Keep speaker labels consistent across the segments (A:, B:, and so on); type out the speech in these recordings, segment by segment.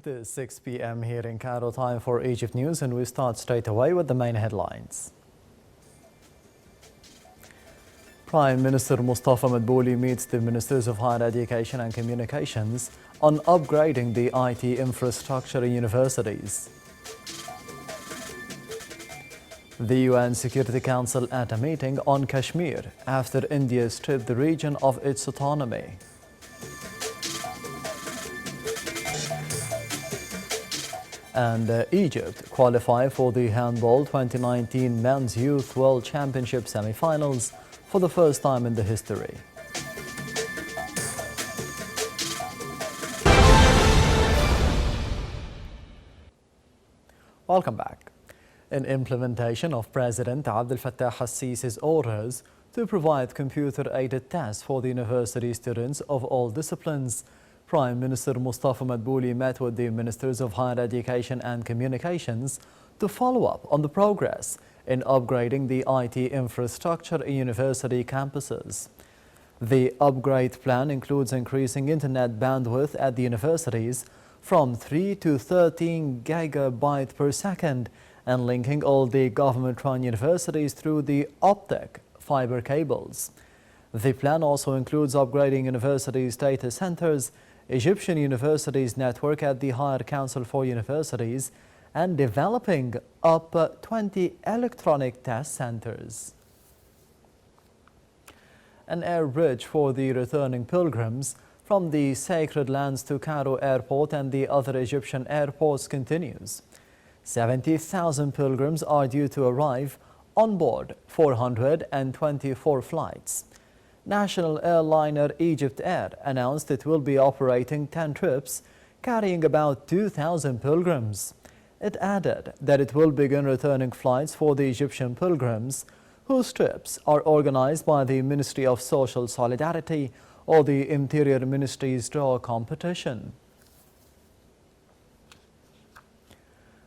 A: It is 6 p.m. here in Cairo, time for Egypt News, and we start straight away with the main headlines. Prime Minister Mustafa Madbouli meets the Ministers of Higher Education and Communications on upgrading the IT infrastructure in universities. The UN Security Council at a meeting on Kashmir after India stripped the region of its autonomy. And Egypt qualify for the Handball 2019 Men's Youth World Championship semi-finals for the first time in the history. Welcome back. In implementation of President Abdel Fattah al-Sisi's orders to provide computer-aided tests for the university students of all disciplines, Prime Minister Mustafa Madbouli met with the Ministers of Higher Education and Communications to follow up on the progress in upgrading the IT infrastructure in university campuses. The upgrade plan includes increasing internet bandwidth at the universities from 3 to 13 gigabytes per second and linking all the government-run universities through the optic fiber cables. The plan also includes upgrading universities' data centers, Egyptian universities network at the Higher Council for Universities, and developing up 20 electronic test centers. An air bridge for the returning pilgrims from the sacred lands to Cairo Airport and the other Egyptian airports continues. 70,000 pilgrims are due to arrive on board 424 flights. National airliner Egypt Air announced it will be operating 10 trips, carrying about 2,000 pilgrims. It added that it will begin returning flights for the Egyptian pilgrims, whose trips are organized by the Ministry of Social Solidarity or the Interior Ministry's draw competition.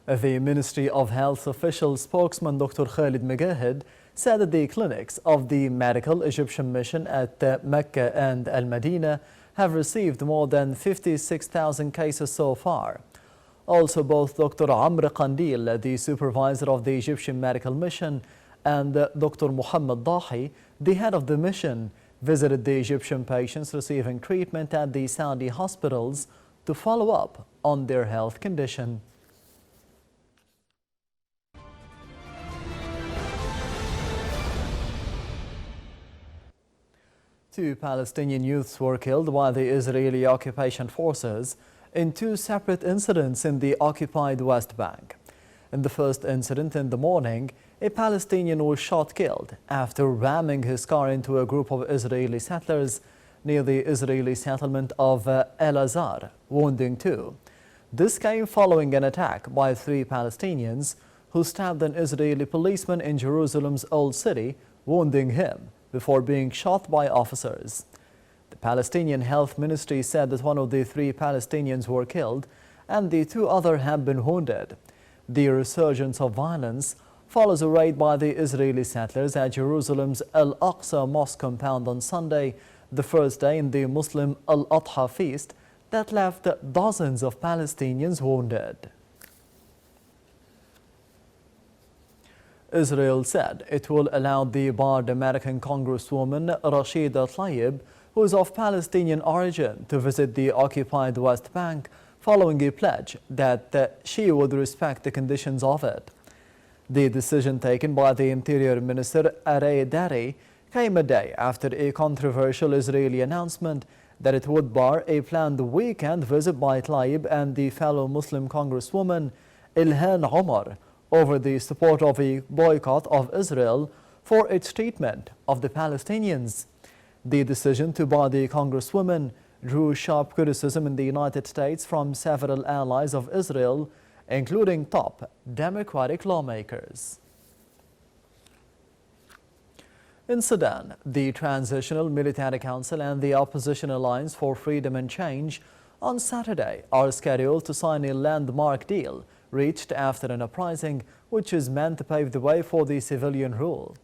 A: The Ministry of Health official spokesman Dr. Khalid Megahed said that the clinics of the Medical Egyptian Mission at Mecca and Al Medina have received more than 56,000 cases so far. Also, both Dr. Amr Qandil, the supervisor of the Egyptian Medical Mission, and Dr. Muhammad Dahi, the head of the mission, visited the Egyptian patients receiving treatment at the Saudi hospitals to follow up on their health condition. Two Palestinian youths were killed by the Israeli occupation forces in two separate incidents in the occupied West Bank. In the first incident in the morning, a Palestinian was shot killed after ramming his car into a group of Israeli settlers near the Israeli settlement of El Azhar, wounding two. This came following an attack by three Palestinians who stabbed an Israeli policeman in Jerusalem's Old City, wounding him before being shot by officers. The Palestinian Health Ministry said that one of the three Palestinians were killed and the two others have been wounded. The resurgence of violence follows a raid by the Israeli settlers at Jerusalem's Al-Aqsa Mosque compound on Sunday, the first day in the Muslim Al-Adha feast, that left dozens of Palestinians wounded. Israel said it will allow the barred American Congresswoman Rashida Tlaib, who is of Palestinian origin, to visit the occupied West Bank following a pledge that she would respect the conditions of it. The decision taken by the Interior Minister Arei Dari came a day after a controversial Israeli announcement that it would bar a planned weekend visit by Tlaib and the fellow Muslim Congresswoman Ilhan Omar over the support of a boycott of Israel for its treatment of the Palestinians. The decision to bar the Congresswoman drew sharp criticism in the United States from several allies of Israel, including top Democratic lawmakers. In Sudan, the Transitional Military Council and the Opposition Alliance for Freedom and Change on Saturday are scheduled to sign a landmark deal reached after an uprising which is meant to pave the way for the civilian rule.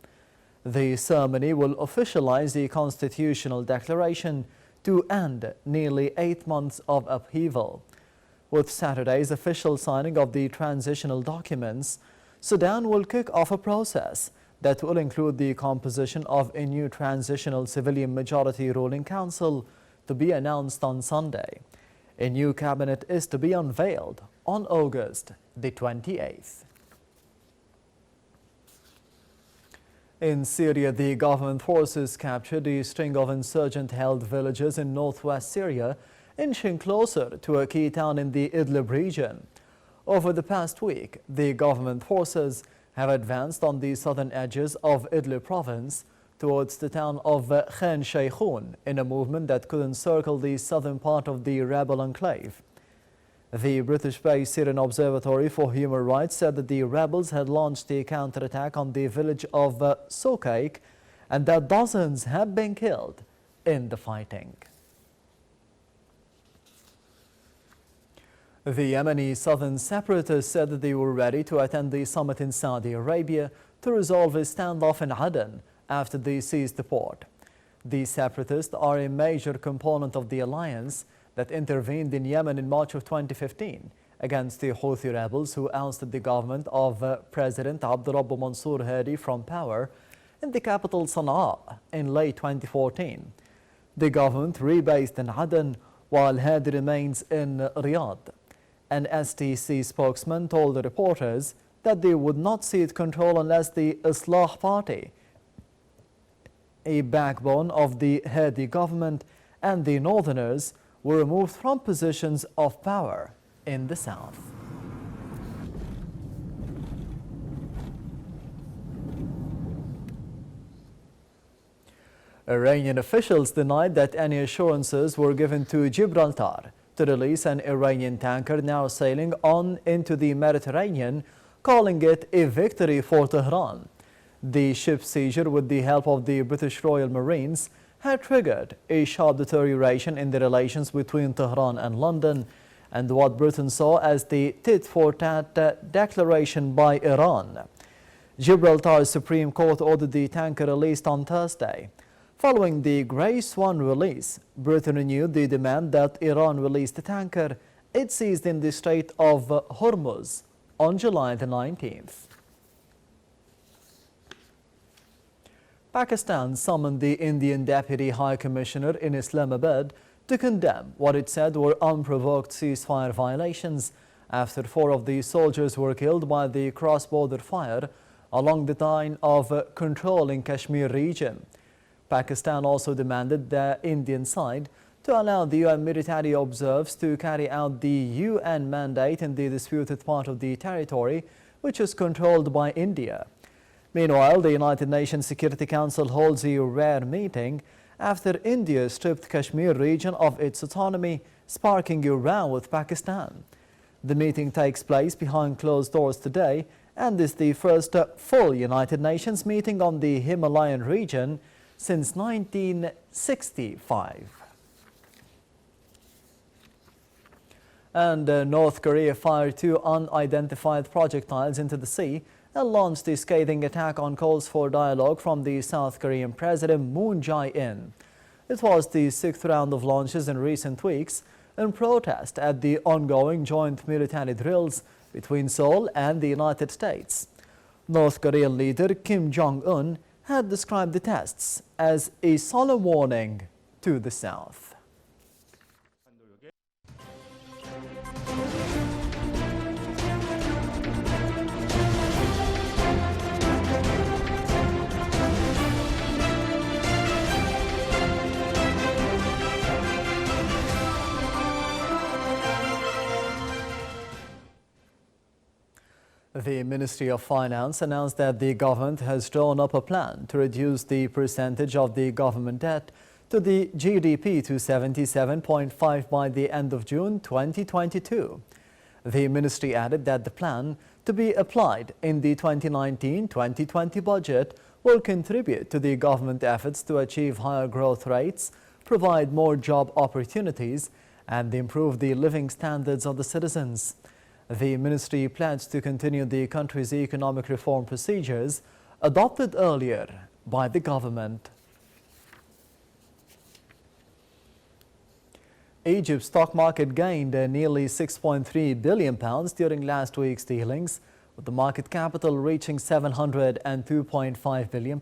A: The ceremony will officialize the constitutional declaration to end nearly 8 months of upheaval. With Saturday's official signing of the transitional documents, Sudan will kick off a process that will include the composition of a new transitional civilian majority ruling council to be announced on Sunday. A new cabinet is to be unveiled on August the 28th. In Syria, the government forces captured a string of insurgent-held villages in northwest Syria, inching closer to a key town in the Idlib region. Over the past week, the government forces have advanced on the southern edges of Idlib province towards the town of Khan Sheikhoun in a movement that could encircle the southern part of the rebel enclave. The British-based Syrian Observatory for Human Rights said that the rebels had launched a counterattack on the village of Sokaik and that dozens have been killed in the fighting. The Yemeni southern separatists said that they were ready to attend the summit in Saudi Arabia to resolve a standoff in Aden after they seized the port. The separatists are a major component of the alliance that intervened in Yemen in March of 2015 against the Houthi rebels who ousted the government of President Abdurrabbu Mansour Hadi from power in the capital Sana'a in late 2014. The government rebased in Aden while Hadi remains in Riyadh. An STC spokesman told the reporters that they would not cede control unless the Islah Party, a backbone of the Hadi government, and the Northerners were removed from positions of power in the south. Iranian officials denied that any assurances were given to Gibraltar to release an Iranian tanker now sailing on into the Mediterranean, calling it a victory for Tehran. The ship's seizure, with the help of the British Royal Marines, had triggered a sharp deterioration in the relations between Tehran and London and what Britain saw as the tit-for-tat declaration by Iran. Gibraltar's Supreme Court ordered the tanker released on Thursday. Following the Grace 1 release, Britain renewed the demand that Iran release the tanker it seized in the Strait of Hormuz on July the 19th. Pakistan summoned the Indian Deputy High Commissioner in Islamabad to condemn what it said were unprovoked ceasefire violations after 4 of the soldiers were killed by the cross-border fire along the line of control in Kashmir region. Pakistan also demanded the Indian side to allow the UN military observers to carry out the UN mandate in the disputed part of the territory, which is controlled by India. Meanwhile, the United Nations Security Council holds a rare meeting after India stripped Kashmir region of its autonomy, sparking a row with Pakistan. The meeting takes place behind closed doors today and is the first full United Nations meeting on the Himalayan region since 1965. And North Korea fired 2 unidentified projectiles into the sea and launched a scathing attack on calls for dialogue from the South Korean President Moon Jae-in. It was the 6th round of launches in recent weeks in protest at the ongoing joint military drills between Seoul and the United States. North Korean leader Kim Jong-un had described the tests as a solemn warning to the South. The Ministry of Finance announced that the government has drawn up a plan to reduce the percentage of the government debt to the GDP to 77.5 by the end of June 2022. The ministry added that the plan, to be applied in the 2019-2020 budget, will contribute to the government efforts to achieve higher growth rates, provide more job opportunities, and improve the living standards of the citizens. The ministry plans to continue the country's economic reform procedures adopted earlier by the government. Egypt's stock market gained nearly £6.3 billion during last week's dealings, with the market capital reaching £702.5 billion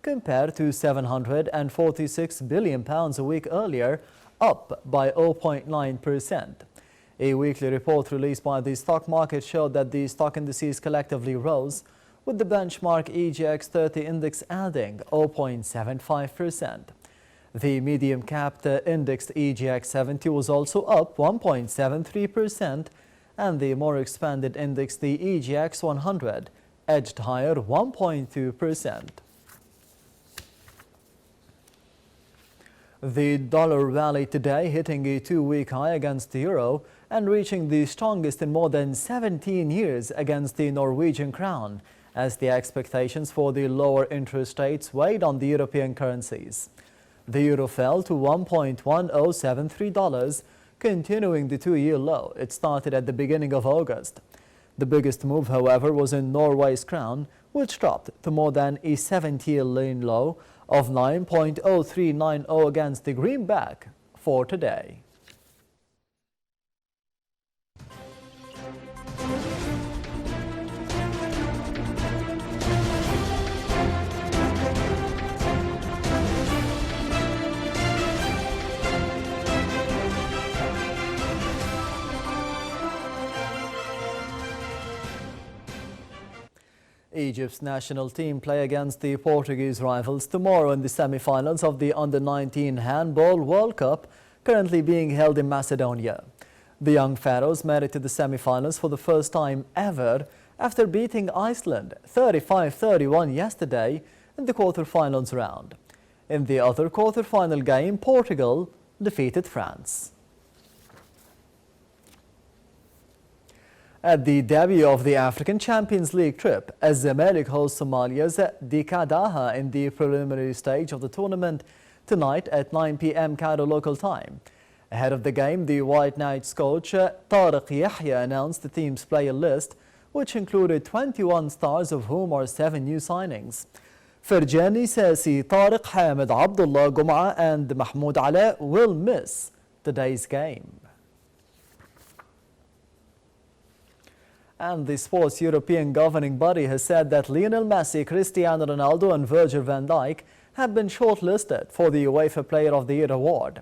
A: compared to £746 billion a week earlier, up by 0.9%. A weekly report released by the stock market showed that the stock indices collectively rose, with the benchmark EGX 30 index adding 0.75%. The medium-capped indexed EGX 70 was also up 1.73%, and the more expanded index, the EGX 100, edged higher 1.2%. The dollar rallied today, hitting a two-week high against the euro and reaching the strongest in more than 17 years against the Norwegian crown, as the expectations for the lower interest rates weighed on the European currencies. The euro fell to $1.1073, continuing the two-year low it started at the beginning of August. The biggest move, however, was in Norway's crown, which dropped to more than a 70-year low of 9.0390 against the greenback for today. Egypt's national team play against the Portuguese rivals tomorrow in the semi-finals of the Under-19 Handball World Cup, currently being held in Macedonia. The young Pharaohs made it to the semi-finals for the first time ever after beating Iceland 35-31 yesterday in the quarter-finals round. In the other quarter-final game, Portugal defeated France. At the debut of the African Champions League trip, as Zamalek hosts Somalia's Dikadaha in the preliminary stage of the tournament tonight at 9 p.m. Cairo local time. Ahead of the game, the White Knights coach Tariq Yahya announced the team's player list, which included 21 stars, of whom are 7 new signings. Ferjani Sasi, Tariq Hamid, Abdullah Gum'a and Mahmoud Ala will miss today's game. And the sport's European governing body has said that Lionel Messi, Cristiano Ronaldo and Virgil van Dijk have been shortlisted for the UEFA Player of the Year award.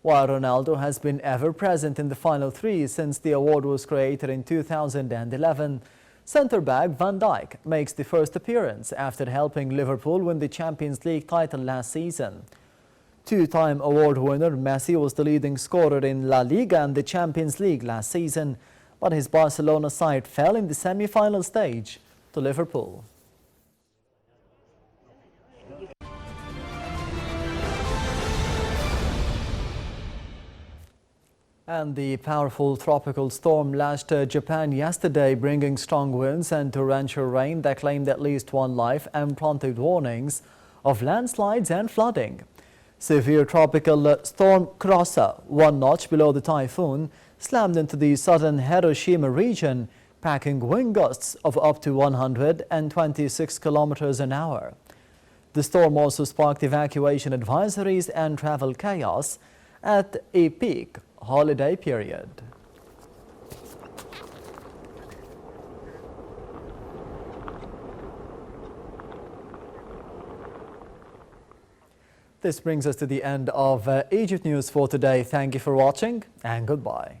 A: While Ronaldo has been ever present in the final 3 since the award was created in 2011, centre-back Van Dijk makes the first appearance after helping Liverpool win the Champions League title last season. Two-time award winner Messi was the leading scorer in La Liga and the Champions League last season, but his Barcelona side fell in the semi-final stage to Liverpool. And the powerful tropical storm lashed Japan yesterday, bringing strong winds and torrential rain that claimed at least 1 life and prompted warnings of landslides and flooding. Severe tropical storm Kurasa, 1 notch below the typhoon, slammed into the southern Hiroshima region, packing wind gusts of up to 126 kilometers an hour. The storm also sparked evacuation advisories and travel chaos at a peak holiday period. This brings us to the end of Egypt News for today. Thank you for watching and goodbye.